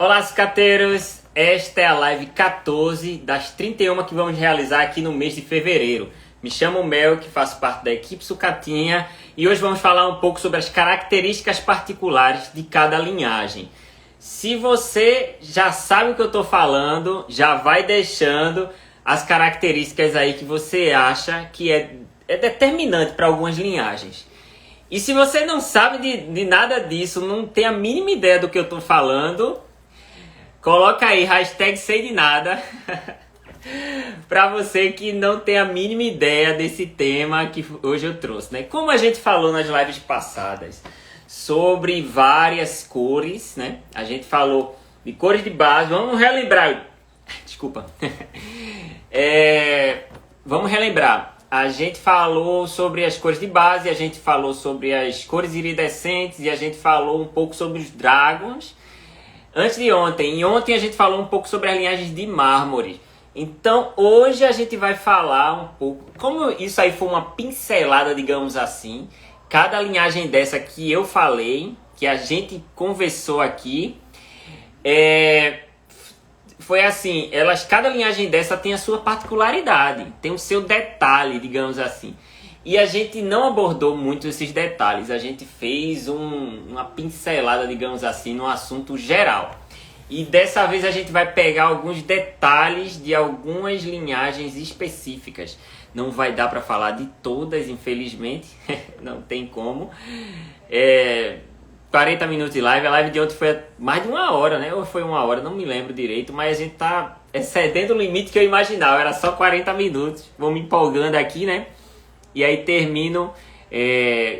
Olá, sucateiros! Esta é a live 14 das 31 que vamos realizar aqui no mês de fevereiro. Me chamo Mel, que faço parte da equipe Sucatinha, e hoje vamos falar um pouco sobre as características particulares de cada linhagem. Se você já sabe o que eu estou falando, já vai deixando as características aí que você acha que é determinante para algumas linhagens. E se você não sabe de nada disso, não tem a mínima ideia do que eu estou falando, coloca aí, hashtag sei de nada, para você que não tem a mínima ideia desse tema que hoje eu trouxe, né? Como a gente falou nas lives passadas sobre várias cores, né? A gente falou de cores de base, vamos relembrar, desculpa, vamos relembrar. A gente falou sobre as cores de base, a gente falou sobre as cores iridescentes e a gente falou um pouco sobre os dragons. Antes de ontem, a gente falou um pouco sobre as linhagens de mármore. Então hoje a gente vai falar um pouco, como isso aí foi uma pincelada, digamos assim, cada linhagem dessa que eu falei, que a gente conversou aqui, foi assim, cada linhagem dessa tem a sua particularidade, tem o seu detalhe, digamos assim. E a gente não abordou muito esses detalhes, a gente fez uma pincelada, digamos assim, no assunto geral. E dessa vez a gente vai pegar alguns detalhes de algumas linhagens específicas. Não vai dar para falar de todas, infelizmente, não tem como. 40 minutos de live, a live de ontem foi mais de 1 hora, né? Ou foi 1 hora, não me lembro direito, mas a gente tá excedendo o limite que eu imaginava, era só 40 minutos. Vou me empolgando aqui, né? E aí termino,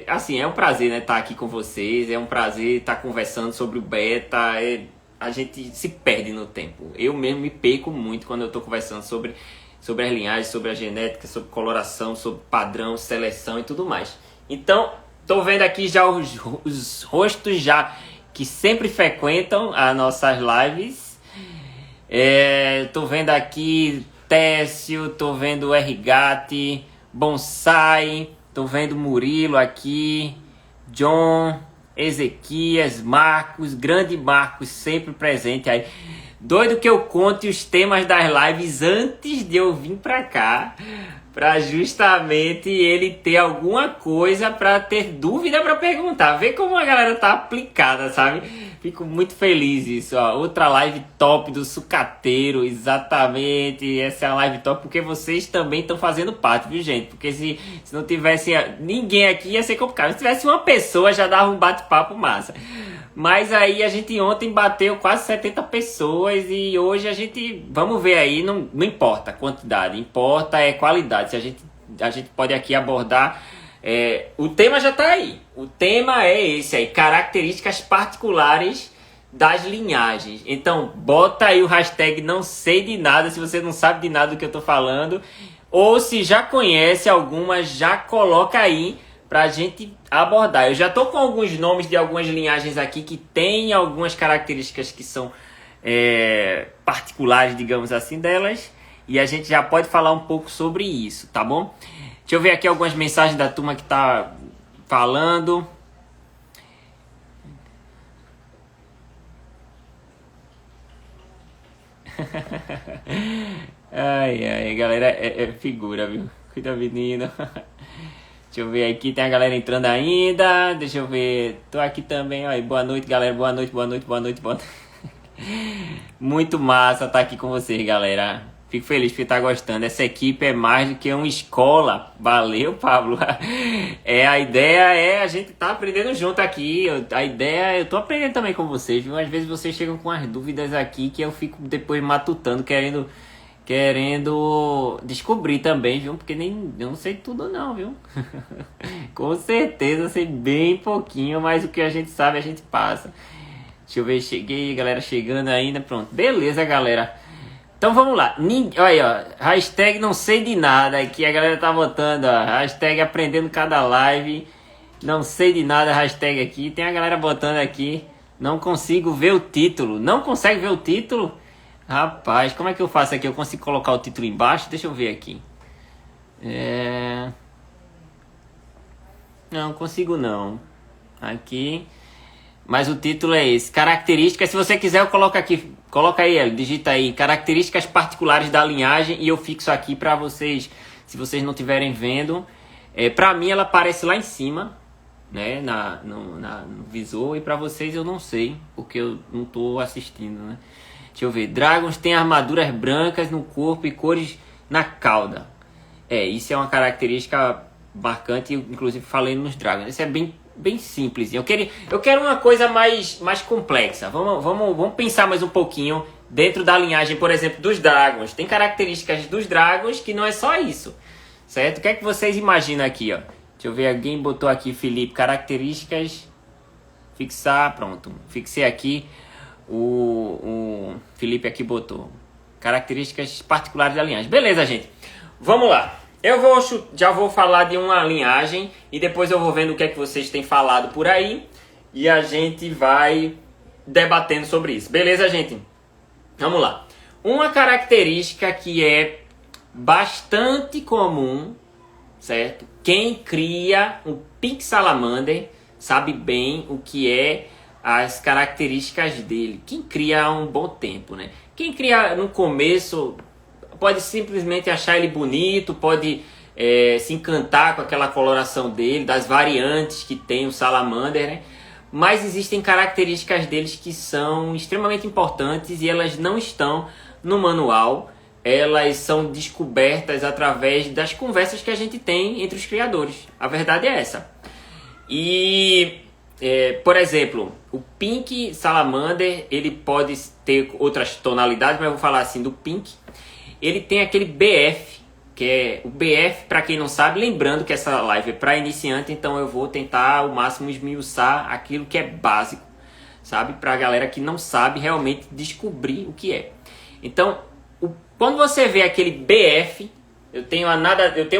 assim, é um prazer, né, estar aqui com vocês, é um prazer estar conversando sobre o beta, a gente se perde no tempo. Eu mesmo me perco muito quando eu estou conversando sobre as linhagens, sobre a genética, sobre coloração, sobre padrão, seleção e tudo mais. Então, estou vendo aqui já os rostos já que sempre frequentam as nossas lives. Estou vendo aqui Técio, estou vendo o Ergati, Bonsai, tô vendo Murilo aqui, John, Ezequias, Marcos, grande Marcos, sempre presente aí. Doido que eu conte os temas das lives antes de eu vir pra cá, pra justamente ele ter alguma coisa pra ter dúvida pra perguntar. Vê como a galera tá aplicada, sabe? Fico muito feliz isso, ó. Outra live top do Sucateiro, exatamente. Essa é a live top porque vocês também estão fazendo parte, viu, gente? Porque se não tivesse ninguém aqui ia ser complicado. Se tivesse uma pessoa já dava um bate-papo massa. Mas aí a gente ontem bateu quase 70 pessoas e hoje a gente, vamos ver aí, não importa a quantidade, importa é qualidade. Se a gente pode aqui abordar, o tema já está aí, o tema é esse aí, características particulares das linhagens. Então bota aí o hashtag não sei de nada, se você não sabe de nada do que eu estou falando, ou se já conhece alguma, já coloca aí pra gente abordar. Eu já tô com alguns nomes de algumas linhagens aqui que tem algumas características que são particulares, digamos assim, delas. E a gente já pode falar um pouco sobre isso, tá bom? Deixa eu ver aqui algumas mensagens da turma que tá falando. Ai, galera, é figura, viu? Cuida, menino. Deixa eu ver aqui, tem a galera entrando ainda. Deixa eu ver, tô aqui também. Ó, boa noite, galera. Boa noite. Muito massa estar aqui com vocês, galera. Fico feliz por estar gostando. Essa equipe é mais do que uma escola. Valeu, Pablo. A ideia é a gente tá aprendendo junto aqui. Eu tô aprendendo também com vocês, viu? Às vezes vocês chegam com as dúvidas aqui que eu fico depois matutando, querendo descobrir também, viu? Porque eu não sei tudo não, viu? Com certeza sei bem pouquinho, mas o que a gente sabe a gente passa. Deixa eu ver, cheguei, galera chegando ainda, pronto. Beleza, galera. Então vamos lá. Olha aí, ó, hashtag não sei de nada, aqui a galera tá botando, ó, hashtag aprendendo cada live, não sei de nada, hashtag aqui, tem a galera botando aqui, não consigo ver o título. Não consegue ver o título? Rapaz, como é que eu faço aqui? Eu consigo colocar o título embaixo? Deixa eu ver aqui. Não consigo não. Aqui. Mas o título é esse. Características, se você quiser eu coloco aqui. Coloca aí, digita aí. Características particulares da linhagem e eu fixo aqui pra vocês, se vocês não estiverem vendo. Pra mim ela aparece lá em cima, né, no visor, e pra vocês eu não sei, porque eu não tô assistindo, né. Deixa eu ver. Dragons têm armaduras brancas no corpo e cores na cauda. Isso é uma característica marcante, inclusive falei nos Dragons. Isso é bem simples. Eu quero uma coisa mais complexa. Vamos pensar mais um pouquinho dentro da linhagem, por exemplo, dos Dragons. Tem características dos Dragons que não é só isso, certo? O que é que vocês imaginam aqui, ó? Deixa eu ver, alguém botou aqui, Felipe, características, fixar, pronto. Fixei aqui, o Felipe aqui botou. Características particulares da linhagem. Beleza, gente. Vamos lá. Já vou falar de uma linhagem e depois eu vou vendo o que é que vocês têm falado por aí e a gente vai debatendo sobre isso. Beleza, gente? Vamos lá. Uma característica que é bastante comum, certo? Quem cria um Pink Salamander sabe bem o que é as características dele. Quem cria há um bom tempo, né? Quem cria no começo pode simplesmente achar ele bonito, pode se encantar com aquela coloração dele, das variantes que tem o Salamander, né? Mas existem características deles que são extremamente importantes e elas não estão no manual. Elas são descobertas através das conversas que a gente tem entre os criadores. A verdade é essa. E, por exemplo, o Pink Salamander, ele pode ter outras tonalidades, mas eu vou falar assim do Pink. Ele tem aquele BF, que é o BF, para quem não sabe, lembrando que essa live é para iniciante, então eu vou tentar ao máximo esmiuçar aquilo que é básico, sabe? Para a galera que não sabe realmente descobrir o que é. Então, quando você vê aquele BF, eu tenho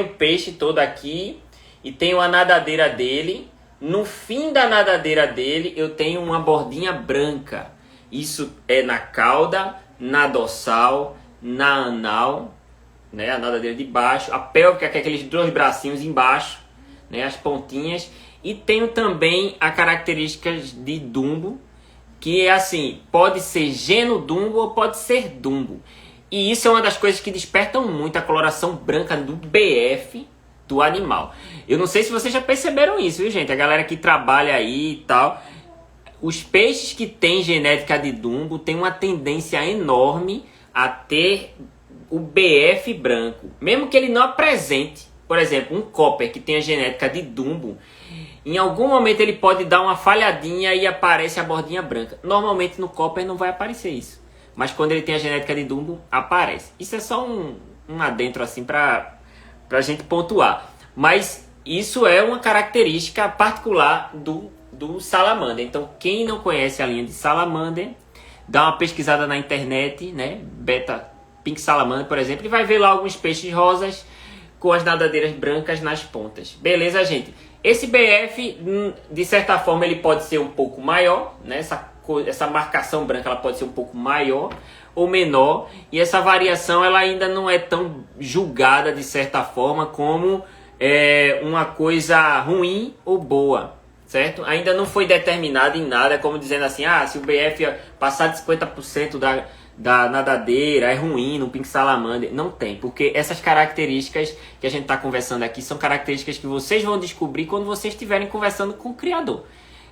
o peixe todo aqui e tenho a nadadeira dele. No fim da nadadeira dele, eu tenho uma bordinha branca. Isso é na cauda, na dorsal, na anal, né, a nadadeira de baixo, a pélvica, que é aqueles dois bracinhos embaixo, né, as pontinhas, e tenho também a características de Dumbo, que é assim, pode ser genodumbo ou pode ser Dumbo. E isso é uma das coisas que despertam muito a coloração branca do BF do animal. Eu não sei se vocês já perceberam isso, viu, gente? A galera que trabalha aí e tal, os peixes que têm genética de Dumbo têm uma tendência enorme a ter o BF branco, mesmo que ele não apresente. Por exemplo, um Copper que tem a genética de Dumbo, em algum momento ele pode dar uma falhadinha e aparece a bordinha branca. Normalmente no Copper não vai aparecer isso, mas quando ele tem a genética de Dumbo, aparece. Isso é só um adentro assim para a gente pontuar, mas isso é uma característica particular do Salamander. Então quem não conhece a linha de Salamander, dá uma pesquisada na internet, né? Pink Salamander, por exemplo, e vai ver lá alguns peixes rosas com as nadadeiras brancas nas pontas. Beleza, gente? Esse BF, de certa forma, ele pode ser um pouco maior, né? Essa marcação branca ela pode ser um pouco maior ou menor, e essa variação ela ainda não é tão julgada, de certa forma, como uma coisa ruim ou boa. Certo? Ainda não foi determinado em nada, como dizendo assim, se o BF passar de 50% da nadadeira é ruim no Pink Salamander. Não tem, porque essas características que a gente está conversando aqui são características que vocês vão descobrir quando vocês estiverem conversando com o criador.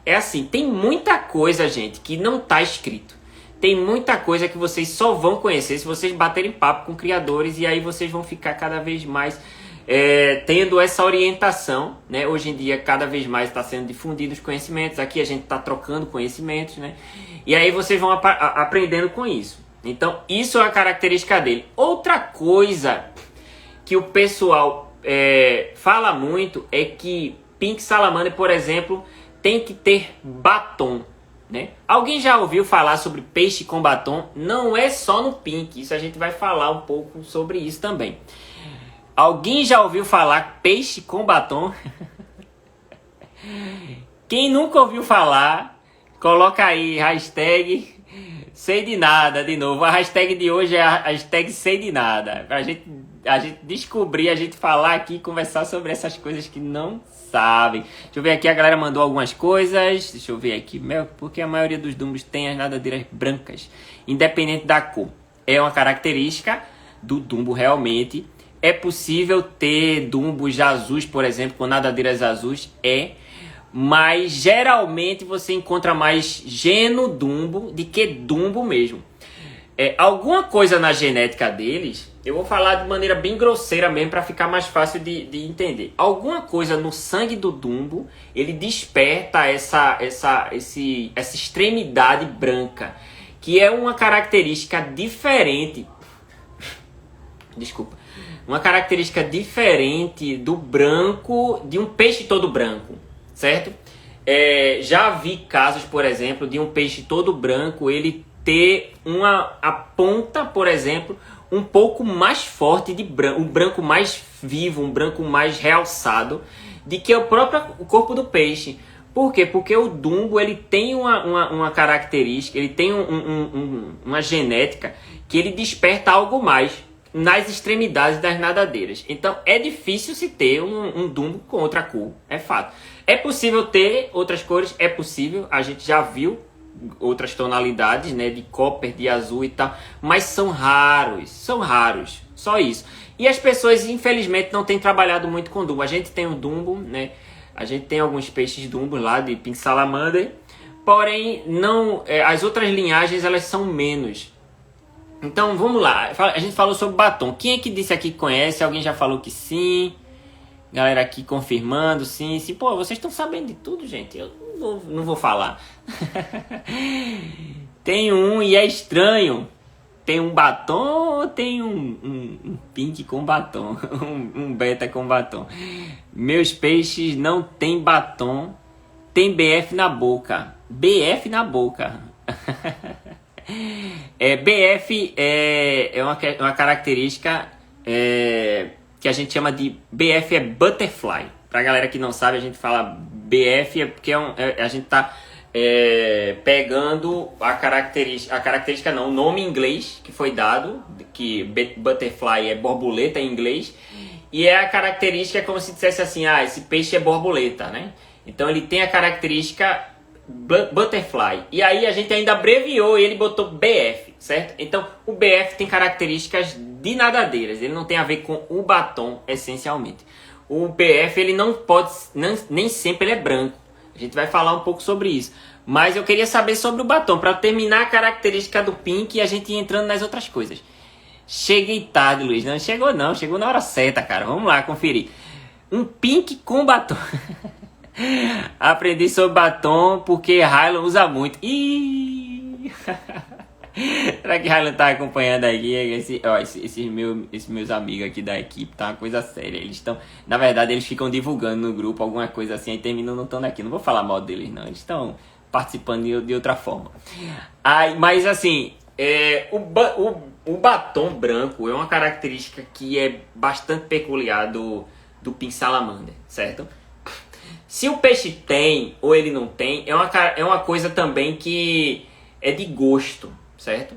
É assim, tem muita coisa, gente, que não está escrito. Tem muita coisa que vocês só vão conhecer se vocês baterem papo com criadores, e aí vocês vão ficar cada vez mais tendo essa orientação, né? Hoje em dia cada vez mais está sendo difundido os conhecimentos, aqui a gente está trocando conhecimentos, né? E aí vocês vão aprendendo com isso. Então isso é a característica dele. Outra coisa que o pessoal fala muito é que Pink Salamander, por exemplo, tem que ter batom, né? Alguém já ouviu falar sobre peixe com batom? Não é só no Pink, isso a gente vai falar um pouco sobre isso também. Alguém já ouviu falar peixe com batom? Quem nunca ouviu falar, coloca aí, hashtag sei de nada, de novo. A hashtag de hoje é a hashtag sei de nada. Pra a gente descobrir, a gente falar aqui e conversar sobre essas coisas que não sabem. Deixa eu ver aqui, a galera mandou algumas coisas. Deixa eu ver aqui. Porque a maioria dos dumbos tem as nadadeiras brancas, independente da cor. É uma característica do dumbo realmente. É possível ter dumbos azuis, por exemplo, com nadadeiras azuis? Mas geralmente você encontra mais genodumbo do que dumbo mesmo. Alguma coisa na genética deles, eu vou falar de maneira bem grosseira mesmo para ficar mais fácil de entender. Alguma coisa no sangue do dumbo, ele desperta essa extremidade branca, que é uma característica diferente. Desculpa. Uma característica diferente do branco, de um peixe todo branco, certo? Já vi casos, por exemplo, de um peixe todo branco, ele ter a ponta, por exemplo, um pouco mais forte de branco, um branco mais vivo, um branco mais realçado, de que o próprio corpo do peixe. Por quê? Porque o dumbo, ele tem uma característica, ele tem uma genética que ele desperta algo mais nas extremidades das nadadeiras. Então é difícil se ter um dumbo com outra cor, é fato. É possível ter outras cores, é possível, a gente já viu outras tonalidades, né, de copper, de azul e tal, mas são raros, só isso. E as pessoas infelizmente não têm trabalhado muito com dumbo. A gente tem o dumbo, né, a gente tem alguns peixes dumbo lá de pink salamander, porém não, as outras linhagens elas são menos. Então vamos lá, a gente falou sobre batom. Quem é que disse aqui que conhece? Alguém já falou que sim? Galera aqui confirmando, sim. Pô, vocês estão sabendo de tudo, gente. Eu não vou falar. Tem um e é estranho. Tem um batom ou tem um pink com batom? um beta com batom. Meus peixes não tem batom. Tem BF na boca. BF na boca. BF é uma característica que a gente chama de BF butterfly. Pra galera que não sabe, a gente fala BF porque a gente tá pegando a característica não, o nome em inglês que foi dado, que butterfly é borboleta em inglês, e a característica é como se dissesse assim, esse peixe é borboleta, né? Então ele tem a característica butterfly. E aí a gente ainda abreviou e ele botou BF, certo? Então o BF tem características de nadadeiras, ele não tem a ver com o batom essencialmente. O BF ele não pode, nem sempre ele é branco. A gente vai falar um pouco sobre isso. Mas eu queria saber sobre o batom, para terminar a característica do pink e a gente ir entrando nas outras coisas. Cheguei tarde, Luiz. Não chegou não, chegou na hora certa, cara. Vamos lá conferir. Um pink com batom. Aprendi sobre batom porque Hylan usa muito. Ih! Será que Hylan tá acompanhando aqui? Esses meus amigos aqui da equipe, tá uma coisa séria. Eles estão, na verdade, eles ficam divulgando no grupo alguma coisa assim, e terminam não estando aqui. Não vou falar mal deles, não. Eles estão participando de outra forma. Mas assim, o batom branco é uma característica que é bastante peculiar do pink salamander, certo? Se o peixe tem ou ele não tem, é uma coisa também que é de gosto, certo?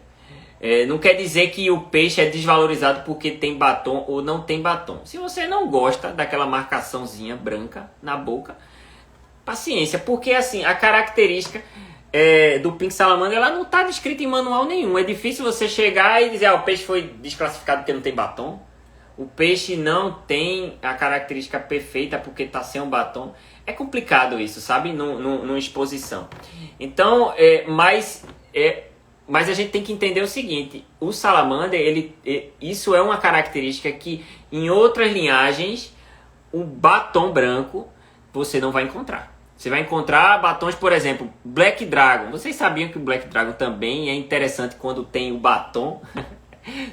Não quer dizer que o peixe é desvalorizado porque tem batom ou não tem batom. Se você não gosta daquela marcaçãozinha branca na boca, paciência, porque assim, a característica do pink salamander ela não está descrita em manual nenhum. É difícil você chegar e dizer, o peixe foi desclassificado porque não tem batom. O peixe não tem a característica perfeita porque está sem um batom. É complicado isso, sabe? Numa exposição. Então, mas a gente tem que entender o seguinte. O salamander, isso é uma característica que em outras linhagens, o batom branco, você não vai encontrar. Você vai encontrar batons, por exemplo, Black Dragon. Vocês sabiam que o Black Dragon também é interessante quando tem o batom,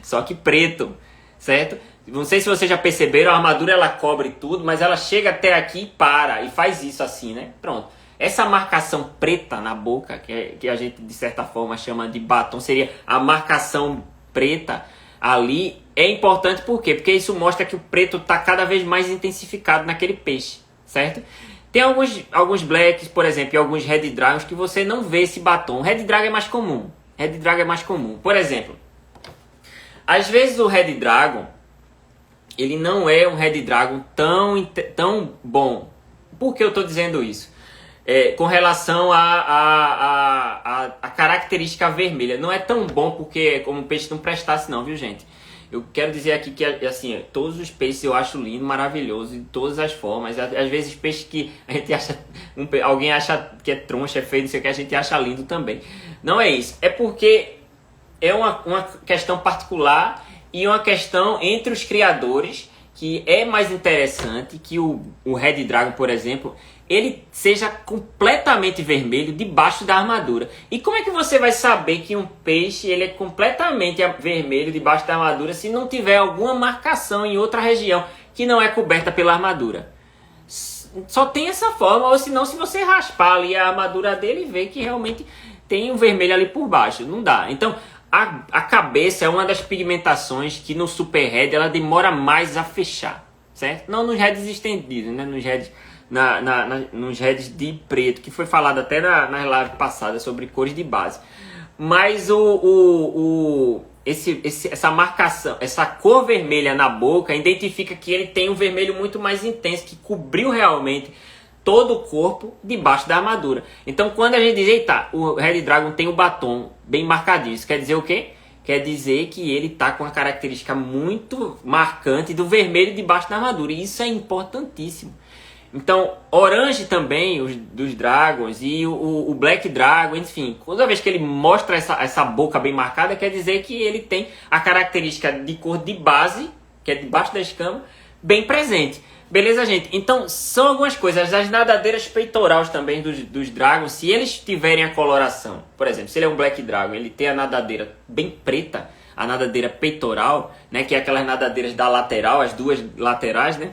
só que preto, certo? Não sei se vocês já perceberam, a armadura ela cobre tudo, mas ela chega até aqui e para, e faz isso assim, né? Pronto. Essa marcação preta na boca, que a gente de certa forma chama de batom, seria a marcação preta ali, é importante por quê? Porque isso mostra que o preto está cada vez mais intensificado naquele peixe, certo? Tem alguns blacks, por exemplo, e alguns red dragons que você não vê esse batom. O red dragon é mais comum. Red dragon é mais comum. Por exemplo, às vezes o red dragon ele não é um red dragon tão bom. Por que eu estou dizendo isso? Com relação à característica vermelha. Não é tão bom porque como o peixe não prestasse não, viu gente? Eu quero dizer aqui que assim, todos os peixes eu acho lindo, maravilhoso, de todas as formas. Às vezes peixes que a gente acha, alguém acha que é troncha, é feio, não sei o que, a gente acha lindo também. Não é isso, é porque é uma questão particular e uma questão entre os criadores que é mais interessante que o Red Dragon, por exemplo, ele seja completamente vermelho debaixo da armadura. E como é que você vai saber que um peixe ele é completamente vermelho debaixo da armadura se não tiver alguma marcação em outra região que não é coberta pela armadura? Só tem essa forma, ou senão se você raspar ali a armadura dele e ver que realmente tem um vermelho ali por baixo. Não dá. Então, a cabeça é uma das pigmentações que no Super Red ela demora mais a fechar, certo? Não nos Reds estendidos, né? Nos Reds... nos Reds de preto, que foi falado até na live passada sobre cores de base. Mas essa marcação, essa cor vermelha na boca, identifica que ele tem um vermelho muito mais intenso, que cobriu realmente todo o corpo debaixo da armadura. Então quando a gente diz, eita, o Red Dragon tem o batom bem marcadinho, isso quer dizer o quê? Quer dizer que ele está com uma característica muito marcante do vermelho debaixo da armadura, e isso é importantíssimo. Então, Orange também, dos Dragons, e o Black Dragon, enfim, toda vez que ele mostra essa boca bem marcada, quer dizer que ele tem a característica de cor de base, que é debaixo da escama, bem presente. Beleza, gente? Então, são algumas coisas. As nadadeiras peitorais também dos Dragons, se eles tiverem a coloração, por exemplo, se ele é um Black Dragon, ele tem a nadadeira bem preta, a nadadeira peitoral, né, que é aquelas nadadeiras da lateral, as duas laterais, né,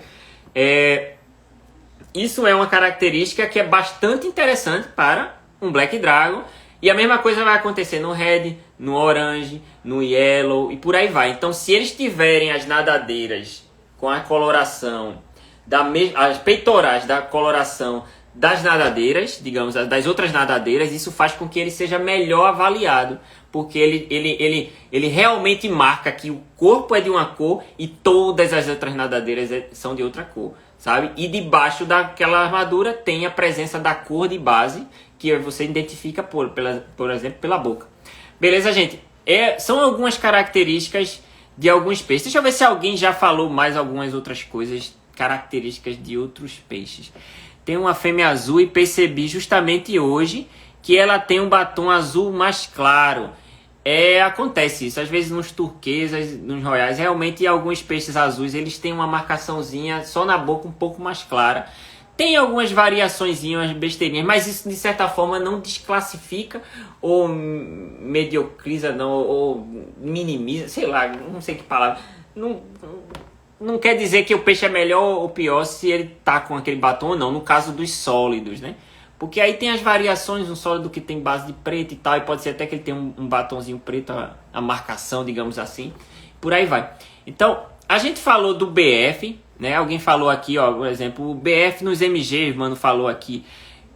isso é uma característica que é bastante interessante para um Black Dragon. E a mesma coisa vai acontecer no Red, no Orange, no Yellow e por aí vai. Então, se eles tiverem as nadadeiras com a coloração, as peitorais da coloração das nadadeiras, digamos, das outras nadadeiras, isso faz com que ele seja melhor avaliado. Porque ele realmente marca que o corpo é de uma cor e todas as outras nadadeiras são de outra cor, sabe? E debaixo daquela armadura tem a presença da cor de base que você identifica, por exemplo, pela boca. Beleza, gente? São algumas características de alguns peixes. Deixa eu ver se alguém já falou mais algumas outras coisas, características de outros peixes. Tem uma fêmea azul e percebi justamente hoje que ela tem um batom azul mais claro. Acontece isso, às vezes nos turquesas, nos royais, realmente alguns peixes azuis eles têm uma marcaçãozinha só na boca um pouco mais clara. Tem algumas variaçõezinhas, umas besteirinhas, mas isso de certa forma não desclassifica ou mediocriza, não, ou minimiza, sei lá, não sei que palavra. Não quer dizer que o peixe é melhor ou pior se ele tá com aquele batom ou não, no caso dos sólidos, né? Porque aí tem as variações, um sólido que tem base de preto e tal, e pode ser até que ele tenha um batonzinho preto, a marcação, digamos assim, por aí vai. Então, a gente falou do BF, né? Alguém falou aqui, ó, por exemplo, o BF nos MGs, mano, falou aqui,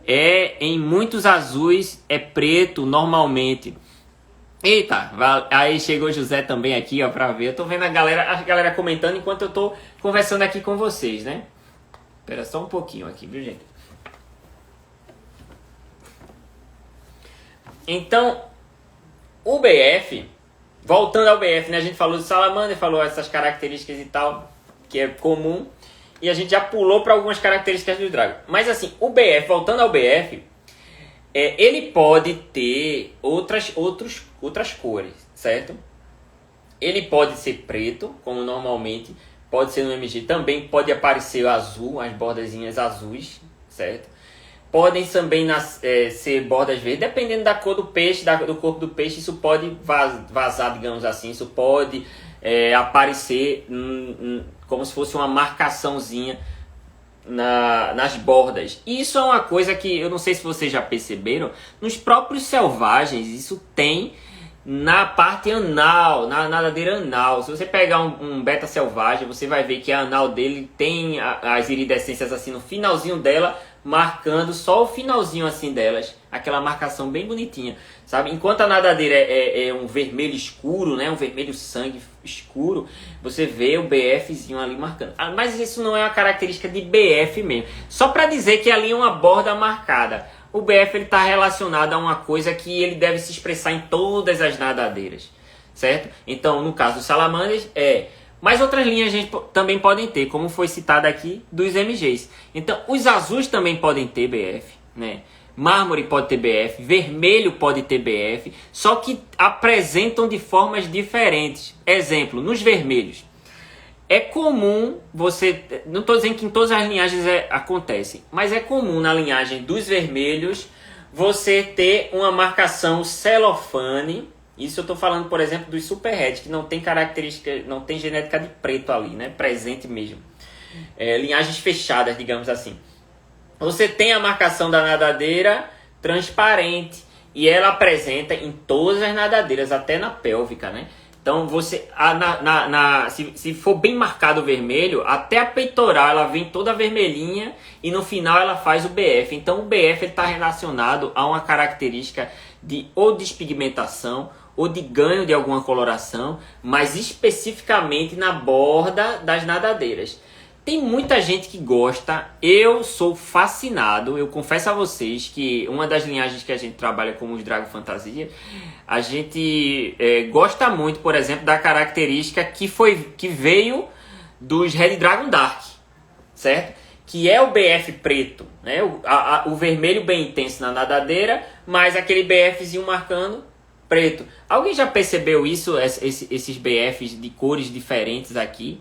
em muitos azuis é preto normalmente. Eita, aí chegou o José também aqui, ó, pra ver. Eu tô vendo a galera comentando enquanto eu tô conversando aqui com vocês, né? Espera só um pouquinho aqui, viu, gente? Então, o BF, voltando ao BF, né? A gente falou do Salamander, falou essas características e tal, que é comum. E a gente já pulou para algumas características do Dragon. Mas assim, o BF, voltando ao BF, ele pode ter outras cores, certo? Ele pode ser preto, como normalmente, pode ser no MG também, pode aparecer azul, as bordazinhas azuis, certo? Podem também ser bordas verdes, dependendo da cor do peixe, do corpo do peixe, isso pode vazar, digamos assim, isso pode aparecer como se fosse uma marcaçãozinha nas bordas. E isso é uma coisa que eu não sei se vocês já perceberam, nos próprios selvagens isso tem na parte anal, na nadadeira anal. Se você pegar um beta selvagem, você vai ver que a anal dele tem as iridescências assim no finalzinho dela, marcando só o finalzinho assim delas, aquela marcação bem bonitinha, sabe? Enquanto a nadadeira é um vermelho escuro, né? Um vermelho sangue escuro, você vê o BFzinho ali marcando. Mas isso não é uma característica de BF mesmo. Só para dizer que ali é uma borda marcada. O BF está relacionado a uma coisa que ele deve se expressar em todas as nadadeiras, certo? Então, no caso dos salamandres, mas outras linhas a gente também podem ter, como foi citado aqui, dos MGs. Então, os azuis também podem ter BF, né? Mármore pode ter BF, vermelho pode ter BF, só que apresentam de formas diferentes. Exemplo, nos vermelhos. É comum você... Não estou dizendo que em todas as linhagens acontece, mas é comum na linhagem dos vermelhos você ter uma marcação celofane. Isso eu estou falando, por exemplo, dos Super Red, que não tem característica, não tem genética de preto ali, né? Presente mesmo. Linhagens fechadas, digamos assim. Você tem a marcação da nadadeira transparente e ela apresenta em todas as nadadeiras, até na pélvica, né? Então, você, se for bem marcado o vermelho, até a peitoral ela vem toda vermelhinha e no final ela faz o BF. Então, o BF está relacionado a uma característica de ou despigmentação ou de ganho de alguma coloração, mas especificamente na borda das nadadeiras. Tem muita gente que gosta, eu sou fascinado, eu confesso a vocês que uma das linhagens que a gente trabalha como os Drago Fantasia, a gente gosta muito, por exemplo, da característica que veio dos Red Dragon Dark, certo? Que é o BF preto, né? O vermelho bem intenso na nadadeira, mas aquele BFzinho marcando preto. Alguém já percebeu isso, esses BFs de cores diferentes aqui?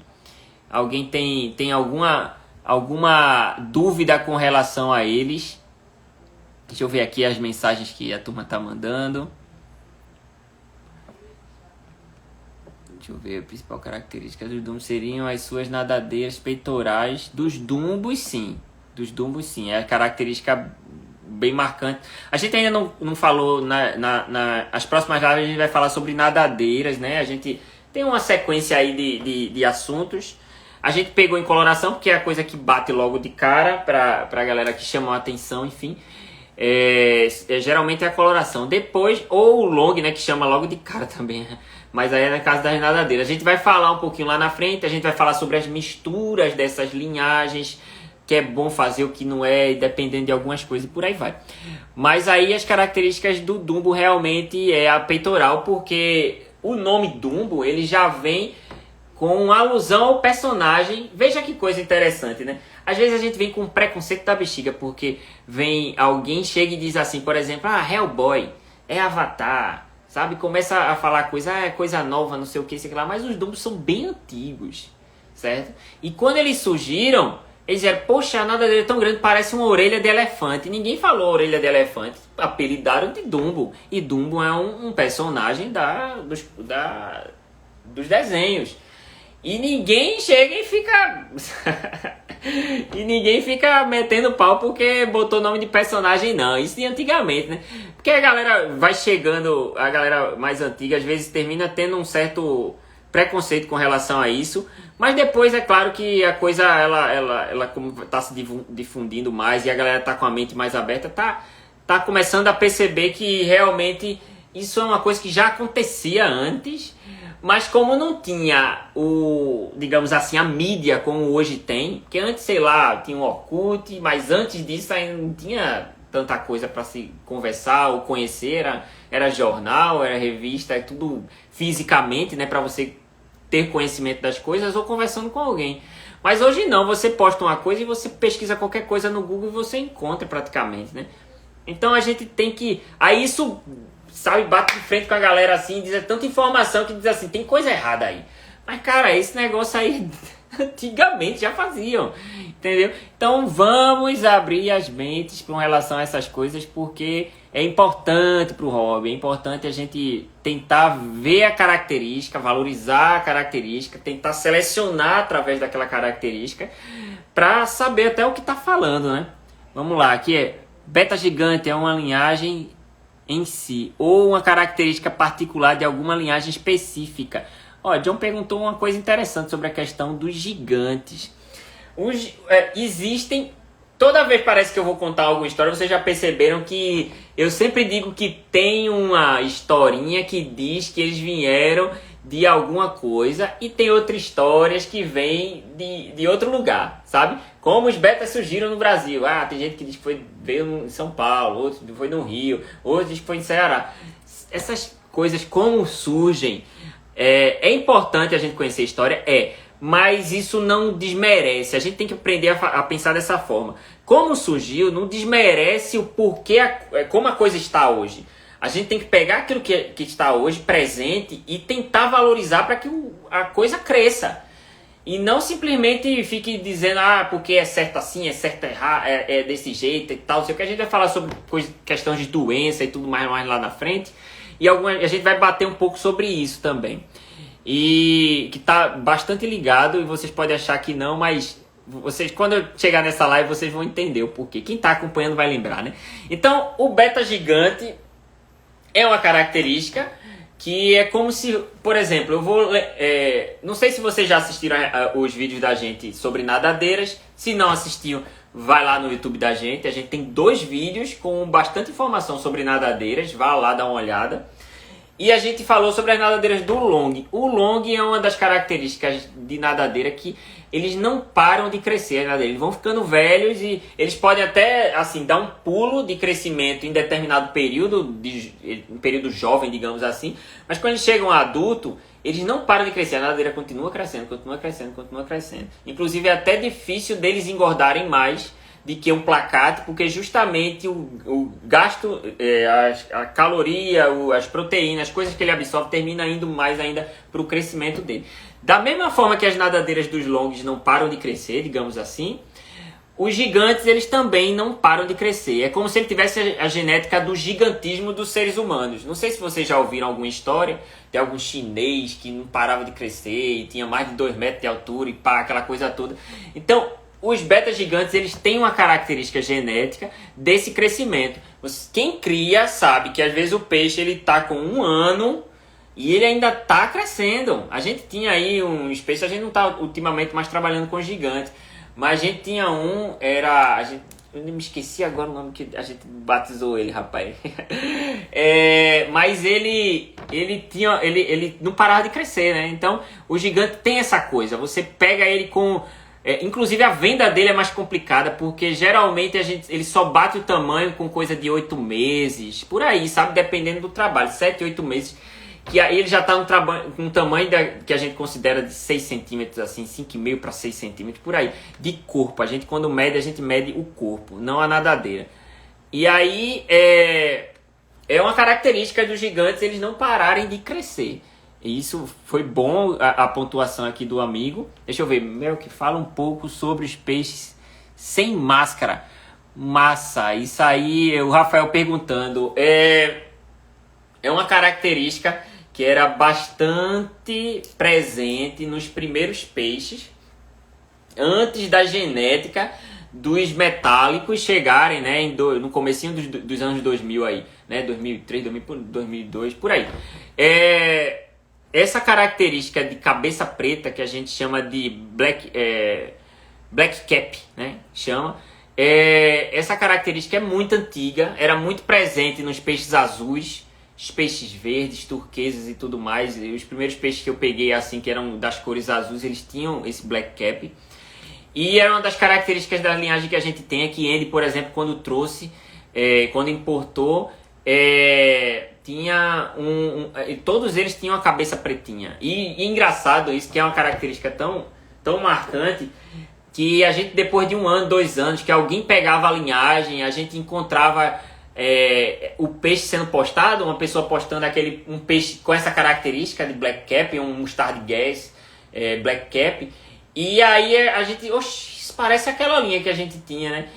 Alguém tem alguma dúvida com relação a eles? Deixa eu ver aqui as mensagens que a turma tá mandando. Deixa eu ver, a principal característica dos dumbos seriam as suas nadadeiras peitorais. Dos dumbos, sim. Dos dumbos, sim. É a característica bem marcante. A gente ainda não falou, as próximas lives a gente vai falar sobre nadadeiras, né? A gente tem uma sequência aí de assuntos. A gente pegou em coloração, porque é a coisa que bate logo de cara pra galera que chama a atenção, enfim. Geralmente é a coloração. Depois, ou o long, né, que chama logo de cara também. Mas aí é na casa das nadadeiras. A gente vai falar um pouquinho lá na frente, a gente vai falar sobre as misturas dessas linhagens, que é bom fazer, o que não é, dependendo de algumas coisas e por aí vai. Mas aí as características do Dumbo realmente é a peitoral, porque o nome Dumbo, ele já vem com alusão ao personagem. Veja que coisa interessante, né? Às vezes a gente vem com preconceito da bexiga, porque vem alguém, chega e diz assim, por exemplo, Hellboy, é Avatar, sabe? Começa a falar coisa nova, não sei o que, sei lá, mas os Dumbos são bem antigos, certo? E quando eles surgiram, eles disseram, poxa, a nadadeira é tão grande, parece uma orelha de elefante. Ninguém falou orelha de elefante, apelidaram de Dumbo. E Dumbo é um personagem dos desenhos. E ninguém chega e fica... e ninguém fica metendo pau porque botou nome de personagem, não. Isso de antigamente, né? Porque a galera vai chegando, a galera mais antiga, às vezes termina tendo um certo preconceito com relação a isso. Mas depois é claro que a coisa, ela como tá se difundindo mais e a galera tá com a mente mais aberta, tá começando a perceber que realmente isso é uma coisa que já acontecia antes. Mas como não tinha digamos assim, a mídia como hoje tem, porque antes, sei lá, tinha o Orkut, mas antes disso ainda não tinha tanta coisa para se conversar ou conhecer, era jornal, era revista, tudo fisicamente, né, para você ter conhecimento das coisas ou conversando com alguém. Mas hoje não, você posta uma coisa e você pesquisa qualquer coisa no Google e você encontra praticamente, né? Então a gente tem que... Aí isso... sabe, bate de frente com a galera assim, diz tanta informação que diz assim, tem coisa errada aí. Mas, cara, esse negócio aí, antigamente já faziam, entendeu? Então, vamos abrir as mentes com relação a essas coisas, porque é importante para o hobby, é importante a gente tentar ver a característica, valorizar a característica, tentar selecionar através daquela característica, para saber até o que está falando, né? Vamos lá, aqui é Beta Gigante, é uma linhagem em si, ou uma característica particular de alguma linhagem específica. Ó, John perguntou uma coisa interessante sobre a questão dos gigantes. Existem toda vez parece que eu vou contar alguma história, vocês já perceberam que eu sempre digo que tem uma historinha que diz que eles vieram de alguma coisa e tem outras histórias que vêm de outro lugar, sabe? Como os betas surgiram no Brasil. Ah, tem gente que diz que veio em São Paulo, outros foi no Rio, outros diz que foi em Ceará. Essas coisas como surgem, é importante a gente conhecer a história, mas isso não desmerece. A gente tem que aprender a pensar dessa forma. Como surgiu não desmerece o porquê, como a coisa está hoje. A gente tem que pegar aquilo que está hoje, presente, e tentar valorizar para que a coisa cresça. E não simplesmente fique dizendo, porque é certo assim, é certo errar, é desse jeito e tal. Sei o que a gente vai falar sobre questões de doença e tudo mais lá na frente. E a gente vai bater um pouco sobre isso também. E que está bastante ligado, e vocês podem achar que não, mas quando eu chegar nessa live, vocês vão entender o porquê. Quem está acompanhando vai lembrar, né? Então, o beta gigante é uma característica que é como se, por exemplo, eu vou... não sei se vocês já assistiram os vídeos da gente sobre nadadeiras. Se não assistiu, vai lá no YouTube da gente. A gente tem 2 vídeos com bastante informação sobre nadadeiras. Vá lá dar uma olhada. E a gente falou sobre as nadadeiras do long. O long é uma das características de nadadeira que eles não param de crescer. Eles vão ficando velhos e eles podem até assim dar um pulo de crescimento em determinado período, um período jovem, digamos assim. Mas quando eles chegam a adulto, eles não param de crescer. A nadadeira continua crescendo, continua crescendo, continua crescendo. Inclusive é até difícil deles engordarem mais de que um placate, porque justamente o gasto, a caloria, as proteínas, as coisas que ele absorve, termina indo mais ainda para o crescimento dele. Da mesma forma que as nadadeiras dos longs não param de crescer, digamos assim, os gigantes eles também não param de crescer. É como se ele tivesse a genética do gigantismo dos seres humanos. Não sei se vocês já ouviram alguma história de algum chinês que não parava de crescer e tinha mais de 2 metros de altura e aquela coisa toda. Então, os beta gigantes eles têm uma característica genética desse crescimento. Quem cria sabe que às vezes o peixe ele tá com 1 ano e ele ainda tá crescendo. A gente tinha aí uns peixes, a gente não tá ultimamente mais trabalhando com gigantes, mas a gente tinha eu me esqueci agora o nome que a gente batizou ele, rapaz. Mas ele não parava de crescer, né? Então o gigante tem essa coisa. Você pega ele com... inclusive a venda dele é mais complicada, porque geralmente ele só bate o tamanho com coisa de 8 meses, por aí, sabe? Dependendo do trabalho, 7, 8 meses, que aí ele já está com um tamanho que a gente considera de 6 centímetros, assim, 5,5 para 6 centímetros, por aí, de corpo. A gente quando mede, a gente mede o corpo, não a nadadeira. E aí é uma característica dos gigantes eles não pararem de crescer. E isso foi bom, a pontuação aqui do amigo. Deixa eu ver, Melk fala um pouco sobre os peixes sem máscara. Massa, isso aí, o Rafael perguntando. É uma característica que era bastante presente nos primeiros peixes, antes da genética dos metálicos chegarem, né, no comecinho dos anos 2000 aí, né, 2003, 2002, por aí. Essa característica de cabeça preta, que a gente chama de black cap, né, essa característica é muito antiga, era muito presente nos peixes azuis, os peixes verdes, turqueses e tudo mais. E os primeiros peixes que eu peguei assim, que eram das cores azuis, eles tinham esse black cap. E era uma das características da linhagem que a gente tem aqui. Andy, por exemplo, quando trouxe, quando importou, tinha todos eles tinham a cabeça pretinha. E engraçado isso, que é uma característica tão marcante, que a gente, depois de 1 ano, 2 anos, que alguém pegava a linhagem, a gente encontrava o peixe sendo postado, uma pessoa postando um peixe com essa característica de black cap, um mustard gas black cap, e aí a gente, oxe, isso parece aquela linha que a gente tinha, né?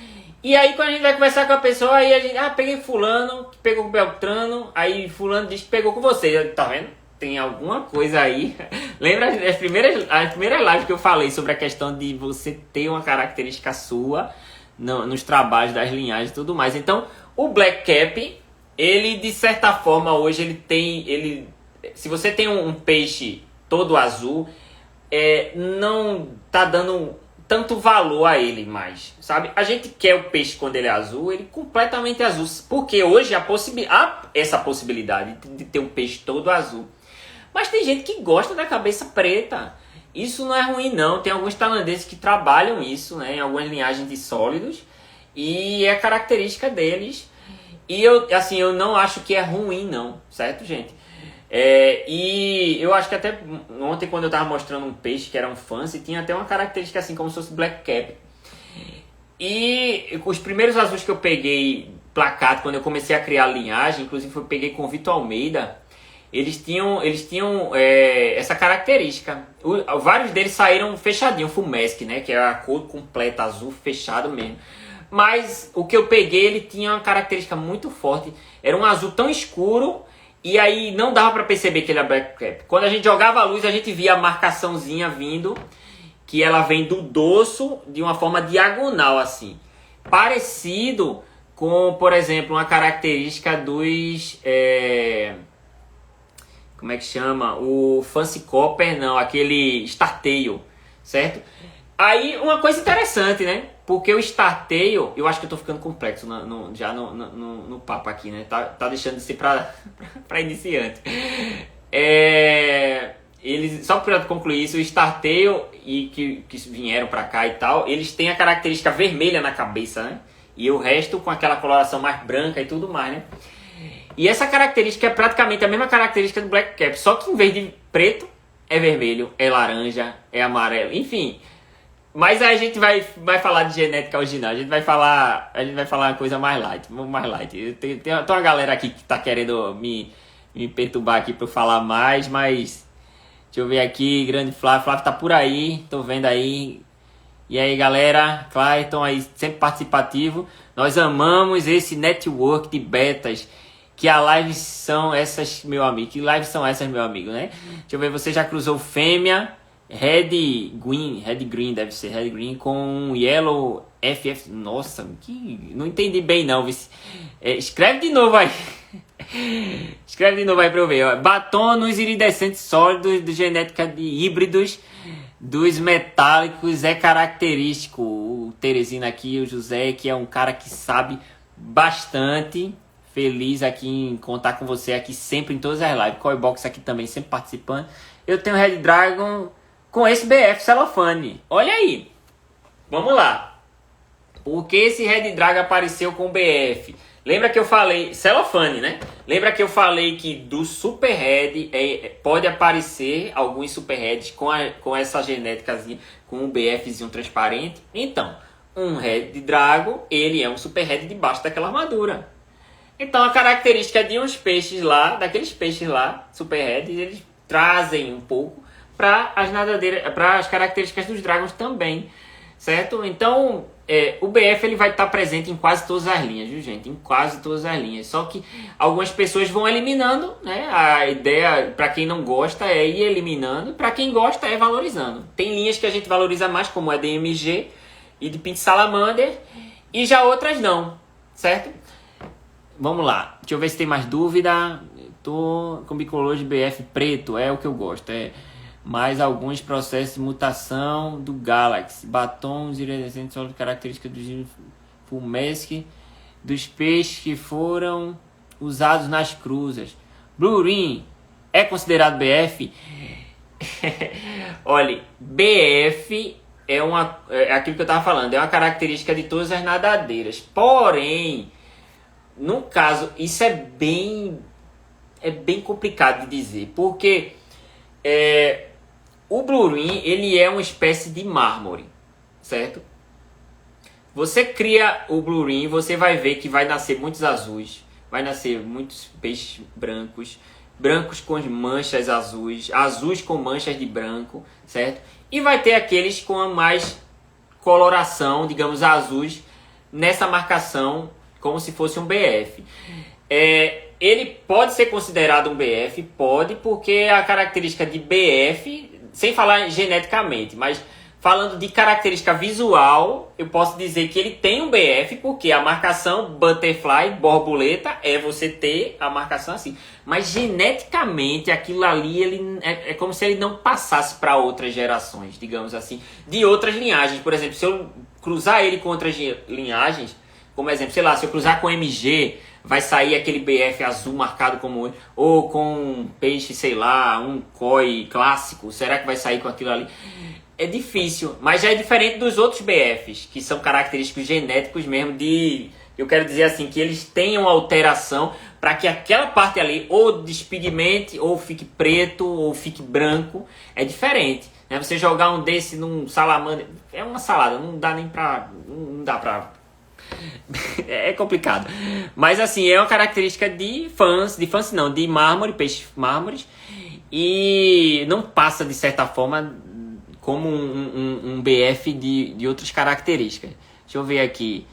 E aí quando a gente vai conversar com a pessoa, aí a gente, peguei fulano, que pegou com Beltrano, aí fulano diz que pegou com você, tá vendo? Tem alguma coisa aí. Lembra as primeiras lives que eu falei sobre a questão de você ter uma característica sua nos trabalhos das linhagens e tudo mais. Então, o black cap, ele de certa forma hoje se você tem um peixe todo azul, não tá dando tanto valor a ele mais, sabe? A gente quer o peixe quando ele é azul, ele completamente azul, porque hoje há essa possibilidade de ter um peixe todo azul. Mas tem gente que gosta da cabeça preta. Isso não é ruim não, tem alguns tailandeses que trabalham isso, né, em algumas linhagens de sólidos, e é característica deles. E eu não acho que é ruim não, certo, gente? E eu acho que até ontem, quando eu tava mostrando um peixe que era um fancy, tinha até uma característica assim, como se fosse black cap. E os primeiros azuis que eu peguei placado, quando eu comecei a criar a linhagem, inclusive eu peguei com o Vitor Almeida, eles tinham essa característica. Vários deles saíram fechadinho, fumesque, né? Que é a cor completa, azul, fechado mesmo. Mas o que eu peguei, ele tinha uma característica muito forte. Era um azul tão escuro, e aí não dava para perceber que ele era black cap. Quando a gente jogava a luz, a gente via a marcaçãozinha vindo, que ela vem do dorso de uma forma diagonal, assim. Parecido com, por exemplo, uma característica dos... como é que chama? O Fancy Copper, não, aquele Startail, certo? Aí, uma coisa interessante, né? Porque o Startail, eu acho que eu tô ficando complexo já no papo aqui, né? Tá deixando de ser pra iniciante. Só pra concluir isso, o Startail e que vieram pra cá e tal, eles têm a característica vermelha na cabeça, né? E o resto com aquela coloração mais branca e tudo mais, né? E essa característica é praticamente a mesma característica do Black Cap, só que em vez de preto, é vermelho, é laranja, é amarelo, enfim. Mas aí a gente vai falar de genética original, a gente vai falar uma coisa mais light, mais light. Tem uma galera aqui que tá querendo me perturbar aqui pra eu falar mais, mas deixa eu ver aqui, grande Flávio tá por aí, tô vendo aí. E aí galera, Clayton aí sempre participativo. Nós amamos esse network de betas. Que a live são essas, meu amigo. Que lives são essas, meu amigo, né? Deixa eu ver, você já cruzou fêmea, red green deve ser, red green com yellow FF. Nossa, não entendi bem não. Escreve de novo aí. Escreve de novo aí pra eu ver. Ó. Batom nos iridescentes sólidos de genética de híbridos dos metálicos é característico. O Teresina aqui, o José, que é um cara que sabe bastante. Feliz aqui em contar com você aqui sempre em todas as lives. Coybox aqui também sempre participando. Eu tenho Red Dragon com esse BF Celofane. Olha aí. Vamos lá. Por que esse Red Dragon apareceu com o BF? Lembra que eu falei... Celofane, né? Lembra que eu falei que do Super Red pode aparecer alguns Super Reds com essa genéticazinha, com um BFzinho transparente. Então, um Red Dragon, ele é um Super Red debaixo daquela armadura. Então a característica de uns peixes lá, daqueles peixes lá, Super Red, eles trazem um pouco para as nadadeiras, para as características dos Dragons também, certo? Então o BF ele vai estar presente em quase todas as linhas, viu gente? Em quase todas as linhas. Só que algumas pessoas vão eliminando, né? A ideia para quem não gosta é ir eliminando, e para quem gosta é valorizando. Tem linhas que a gente valoriza mais, como a DMG e de Pink Salamander, e já outras não, certo? Vamos lá, deixa eu ver se tem mais dúvida. Tô com bicolor de BF preto, é o que eu gosto. Mais alguns processos de mutação do Galaxy. Batons iridescentes sobre características do Fumesque dos peixes que foram usados nas cruzas. Blue Ring é considerado BF? Olha, BF é aquilo que eu estava falando, é uma característica de todas as nadadeiras. Porém, no caso, isso é bem complicado de dizer, porque o Blue Ring, ele é uma espécie de mármore, certo? Você cria o Blue Ring, você vai ver que vai nascer muitos azuis, vai nascer muitos peixes brancos, brancos com manchas azuis, azuis com manchas de branco, certo? E vai ter aqueles com mais coloração, digamos, azuis, nessa marcação, como se fosse um BF. Ele pode ser considerado um BF? Pode, porque a característica de BF, sem falar geneticamente, mas falando de característica visual, eu posso dizer que ele tem um BF, porque a marcação butterfly, borboleta, é você ter a marcação assim. Mas geneticamente, aquilo ali ele é como se ele não passasse para outras gerações, digamos assim, de outras linhagens. Por exemplo, se eu cruzar ele com outras linhagens, como exemplo, sei lá, se eu cruzar com MG, vai sair aquele BF azul marcado como... Ou com um peixe, sei lá, um koi clássico, será que vai sair com aquilo ali? É difícil, mas já é diferente dos outros BFs, que são característicos genéticos mesmo de... Eu quero dizer assim, que eles tenham alteração para que aquela parte ali ou despigmente, ou fique preto, ou fique branco. É diferente, né? Você jogar um desse num salamandra... É uma salada, não dá nem pra... Não dá pra... É complicado. Mas assim, é uma característica de mármore, peixes mármores. E não passa, de certa forma, como um BF de outras características. Deixa eu ver aqui.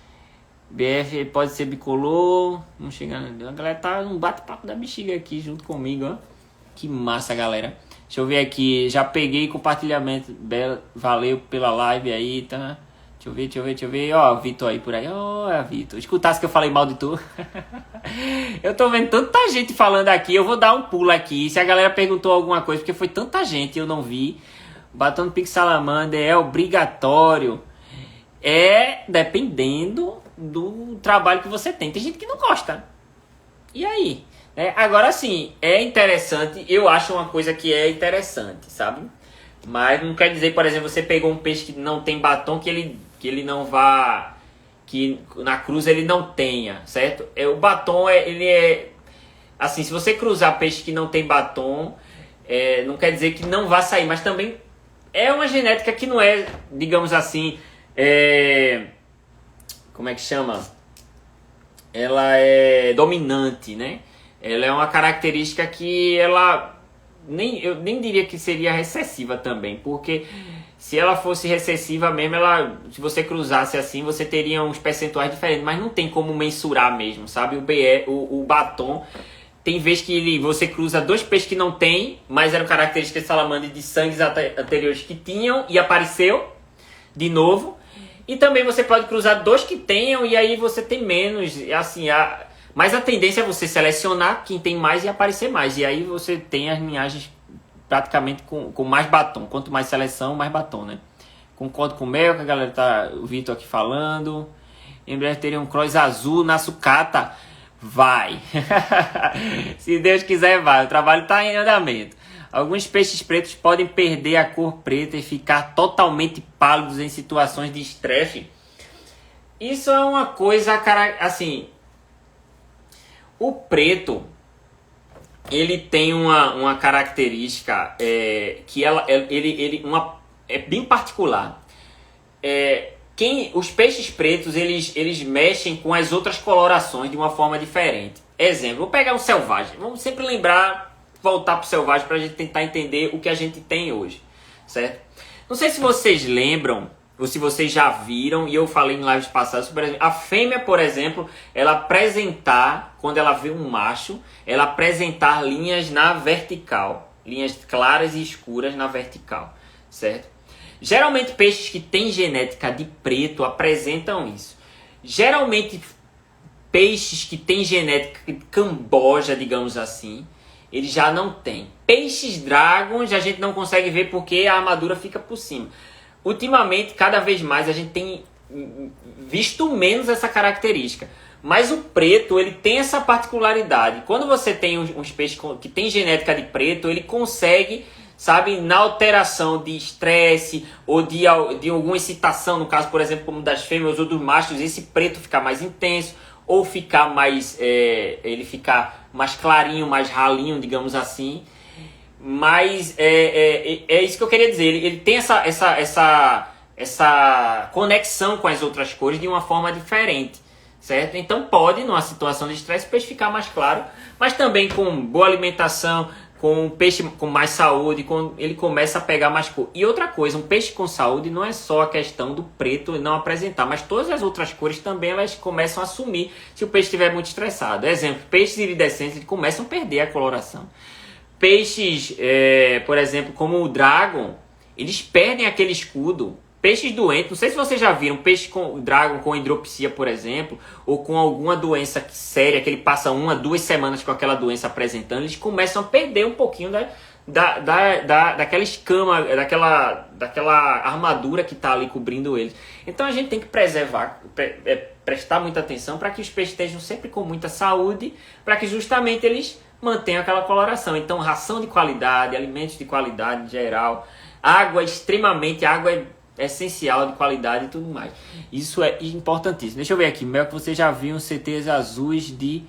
BF pode ser bicolor. Vamos chegar. A galera tá um bate-papo da bexiga aqui junto comigo, ó. Que massa, galera. Deixa eu ver aqui. Já peguei compartilhamento. Valeu pela live aí, tá? Deixa eu ver. Ó, o Vitor aí por aí. Ó, Vitor. Escutasse que eu falei mal de tu? Eu tô vendo tanta gente falando aqui. Eu vou dar um pulo aqui. Se a galera perguntou alguma coisa, porque foi tanta gente, eu não vi. Batom do Pix Salamander é obrigatório. É dependendo do trabalho que você tem. Tem gente que não gosta. E aí? Agora sim, é interessante. Eu acho uma coisa que é interessante, sabe? Mas não quer dizer, por exemplo, você pegou um peixe que não tem batom, que ele não vá... Que na cruz ele não tenha, certo? O batom, ele é... Assim, se você cruzar peixe que não tem batom, não quer dizer que não vá sair. Mas também é uma genética que não é, digamos assim... Como é que chama? Ela é dominante, né? Ela é uma característica que ela... eu nem diria que seria recessiva também, porque se ela fosse recessiva mesmo, se você cruzasse assim, você teria uns percentuais diferentes, mas não tem como mensurar mesmo, sabe? O batom, tem vezes que você cruza dois peixes que não tem, mas eram características de salamandra de sangues anteriores que tinham e apareceu de novo, e também você pode cruzar dois que tenham e aí você tem menos, assim, mas a tendência é você selecionar quem tem mais e aparecer mais. E aí você tem as linhagens praticamente com mais batom. Quanto mais seleção, mais batom, né? Concordo com o Mel, que a galera o Vitor aqui falando. Em breve teria um cross azul na sucata. Vai! Se Deus quiser, vai. O trabalho está em andamento. Alguns peixes pretos podem perder a cor preta e ficar totalmente pálidos em situações de estresse. Isso é uma coisa, cara, assim... O preto, ele tem uma característica que é bem particular. Os peixes pretos, eles mexem com as outras colorações de uma forma diferente. Exemplo, vou pegar um selvagem. Vamos sempre voltar para o selvagem para a gente tentar entender o que a gente tem hoje, certo? Não sei se vocês lembram... ou se vocês já viram, e eu falei em lives passadas, por exemplo, a fêmea, por exemplo, ela apresentar, quando ela vê um macho, ela apresentar linhas na vertical, linhas claras e escuras na vertical, certo? Geralmente peixes que têm genética de preto apresentam isso. Geralmente peixes que têm genética de camboja, digamos assim, eles já não têm. Peixes dragons a gente não consegue ver porque a armadura fica por cima. Ultimamente, cada vez mais, a gente tem visto menos essa característica. Mas o preto, ele tem essa particularidade. Quando você tem uns peixes que tem genética de preto, ele consegue, sabe, na alteração de estresse ou de alguma excitação, no caso, por exemplo, como das fêmeas ou dos machos, esse preto ficar mais intenso ou ficar mais, ele ficar mais clarinho, mais ralinho, digamos assim. Mas é isso que eu queria dizer. Ele tem essa conexão com as outras cores de uma forma diferente, certo? Então pode, numa situação de estresse, o peixe ficar mais claro, mas também com boa alimentação, com um peixe com mais saúde, ele começa a pegar mais cor. E outra coisa, um peixe com saúde não é só a questão do preto não apresentar, mas todas as outras cores também elas começam a assumir se o peixe estiver muito estressado. Exemplo, peixes iridescentes eles começam a perder a coloração. Peixes, por exemplo, como o Dragon, eles perdem aquele escudo. Peixes doentes, não sei se vocês já viram, peixe com dragon com hidropsia, por exemplo, ou com alguma doença séria, que ele passa 1 a 2 semanas com aquela doença apresentando, eles começam a perder um pouquinho daquela escama, daquela armadura que está ali cobrindo eles. Então a gente tem que preservar, prestar muita atenção para que os peixes estejam sempre com muita saúde, para que justamente eles mantenham aquela coloração. Então ração de qualidade, alimentos de qualidade em geral, água é essencial, de qualidade e tudo mais. Isso é importantíssimo. Deixa eu ver aqui. Mel, que você já viu CTs azuis de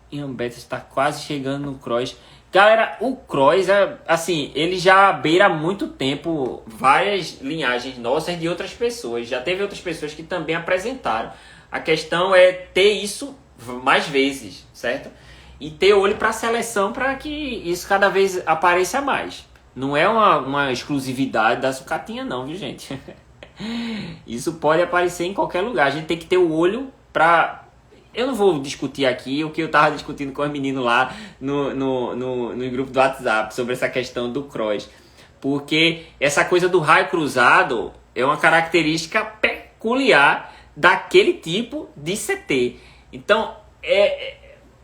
Iambeta, está quase chegando no Cross. Galera, o Cross, assim, ele já beira há muito tempo várias linhagens nossas de outras pessoas. Já teve outras pessoas que também apresentaram. A questão é ter isso mais vezes, certo? E ter olho para a seleção para que isso cada vez apareça mais. Não é uma exclusividade da sucatinha não, viu, gente? Isso pode aparecer em qualquer lugar. A gente tem que ter o olho pra... Eu não vou discutir aqui o que eu tava discutindo com os meninos lá no grupo do WhatsApp sobre essa questão do cross. Porque essa coisa do raio cruzado é uma característica peculiar daquele tipo de CT. Então,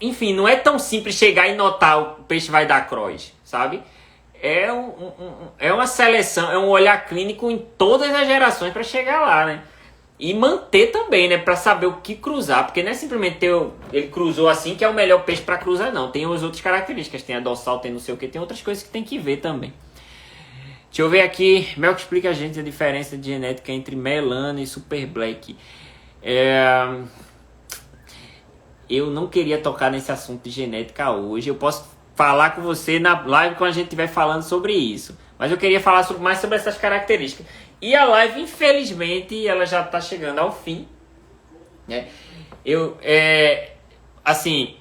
enfim, não é tão simples chegar e notar o peixe vai dar cross, sabe? É uma seleção, é um olhar clínico em todas as gerações para chegar lá, né? E manter também, né? Para saber o que cruzar, porque não é simplesmente ele cruzou assim que é o melhor peixe para cruzar, não. Tem as outras características, tem a dorsal, tem não sei o que, tem outras coisas que tem que ver também. Deixa eu ver aqui, Mel que explica a gente a diferença de genética entre Melano e Super Black. Eu não queria tocar nesse assunto de genética hoje, eu posso falar com você na live quando a gente estiver falando sobre isso. Mas eu queria falar mais sobre essas características. E a live, infelizmente, ela já está chegando ao fim, né? Assim,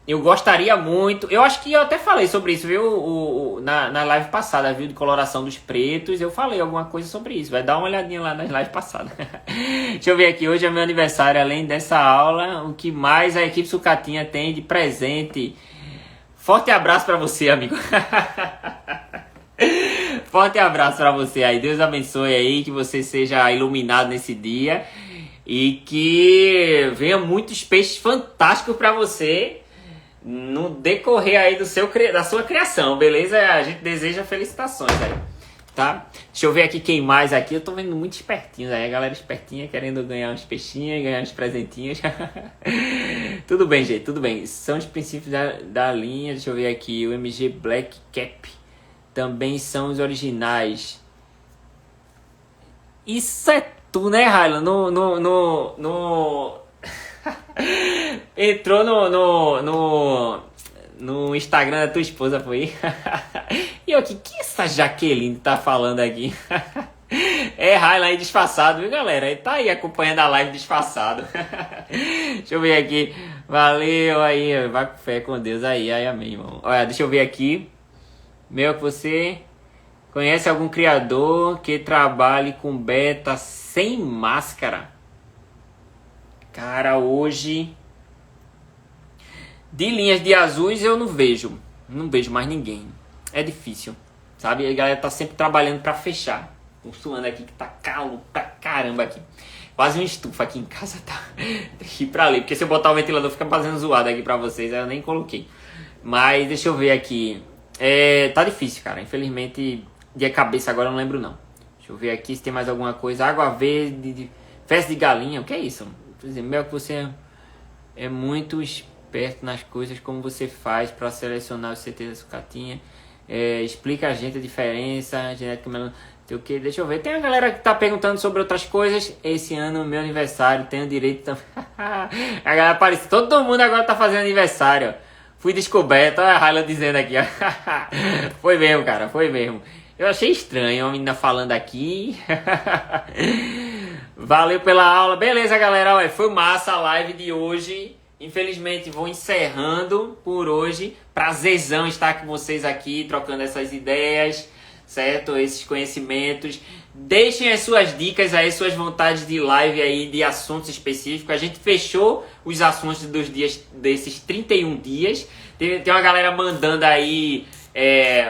eu gostaria muito... Eu acho que eu até falei sobre isso, viu? Na live passada, viu? De coloração dos pretos, eu falei alguma coisa sobre isso. Vai dar uma olhadinha lá nas lives passadas. Deixa eu ver aqui. Hoje é meu aniversário. Além dessa aula, o que mais a equipe Sucatinha tem de presente... Forte abraço pra você, amigo. Forte abraço pra você aí. Deus abençoe aí, que você seja iluminado nesse dia. E que venha muitos peixes fantásticos pra você no decorrer aí da sua criação, beleza? A gente deseja felicitações aí, tá? Deixa eu ver aqui quem mais aqui. Eu tô vendo muito espertinhos aí, a galera espertinha querendo ganhar uns peixinhos, ganhar uns presentinhos. Tudo bem, gente, tudo bem. São os princípios da linha. Deixa eu ver aqui. O MG Black Cap também são os originais. Isso é tu, né, Hyla? Entrou no Instagram da tua esposa, foi? E eu aqui, que essa Jaqueline tá falando aqui? É Hyla aí disfarçado, viu, galera? Ele tá aí acompanhando a live disfarçado. Deixa eu ver aqui. Valeu aí, vai com fé com Deus aí, amém, irmão. Olha, deixa eu ver aqui. Meu, que você conhece algum criador que trabalhe com beta sem máscara? Cara, hoje de linhas de azuis eu não vejo mais ninguém. É difícil, sabe? A galera tá sempre trabalhando para fechar. Tô suando aqui que tá calor pra caramba aqui. Quase uma estufa aqui em casa, tá? Tem que ir pra ali, porque se eu botar o ventilador fica fazendo zoado aqui pra vocês, aí eu nem coloquei. Mas deixa eu ver aqui. Tá difícil, cara. Infelizmente, de cabeça agora eu não lembro não. Deixa eu ver aqui se tem mais alguma coisa. Água verde, festa de galinha, o que é isso? Por exemplo, Mel, que você é muito esperto nas coisas, como você faz pra selecionar os CTs da sucatinha. Explica a gente a diferença, genética melano. Deixa eu ver. Tem a galera que tá perguntando sobre outras coisas. Esse ano, meu aniversário, tenho direito também. A galera aparece. Todo mundo agora tá fazendo aniversário. Fui descoberto. Olha a Hyla dizendo aqui. Foi mesmo, cara. Foi mesmo. Eu achei estranho a menina falando aqui. Valeu pela aula. Beleza, galera. Olha, foi massa a live de hoje. Infelizmente, vou encerrando por hoje. Prazerzão estar com vocês aqui, trocando essas ideias, certo? Esses conhecimentos. Deixem as suas dicas aí, suas vontades de live aí, de assuntos específicos. A gente fechou os assuntos dos dias, desses 31 dias. Tem uma galera mandando aí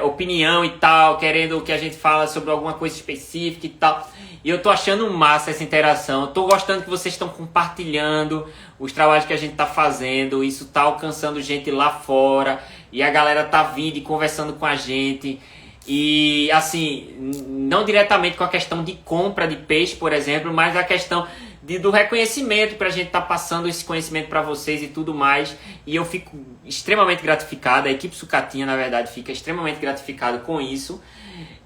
opinião e tal, querendo que a gente fala sobre alguma coisa específica e tal. E eu tô achando massa essa interação. Eu tô gostando que vocês estão compartilhando os trabalhos que a gente tá fazendo. Isso tá alcançando gente lá fora. E a galera tá vindo e conversando com a gente. E assim, não diretamente com a questão de compra de peixe, por exemplo, mas a questão do reconhecimento, pra gente tá passando esse conhecimento para vocês e tudo mais. E eu fico extremamente gratificado, a equipe Sucatinha, na verdade, fica extremamente gratificado com isso.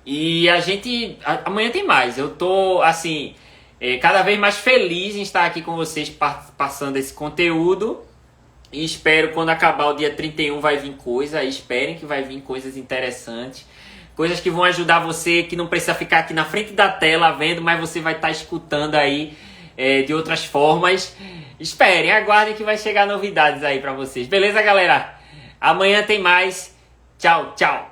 E a gente, amanhã tem mais. Eu tô, assim, cada vez mais feliz em estar aqui com vocês passando esse conteúdo. E espero, quando acabar o dia 31, vai vir coisa. Esperem que vai vir coisas interessantes. Coisas que vão ajudar você, que não precisa ficar aqui na frente da tela vendo, mas você vai estar escutando aí de outras formas. Esperem, aguardem que vai chegar novidades aí pra vocês. Beleza, galera? Amanhã tem mais. Tchau, tchau.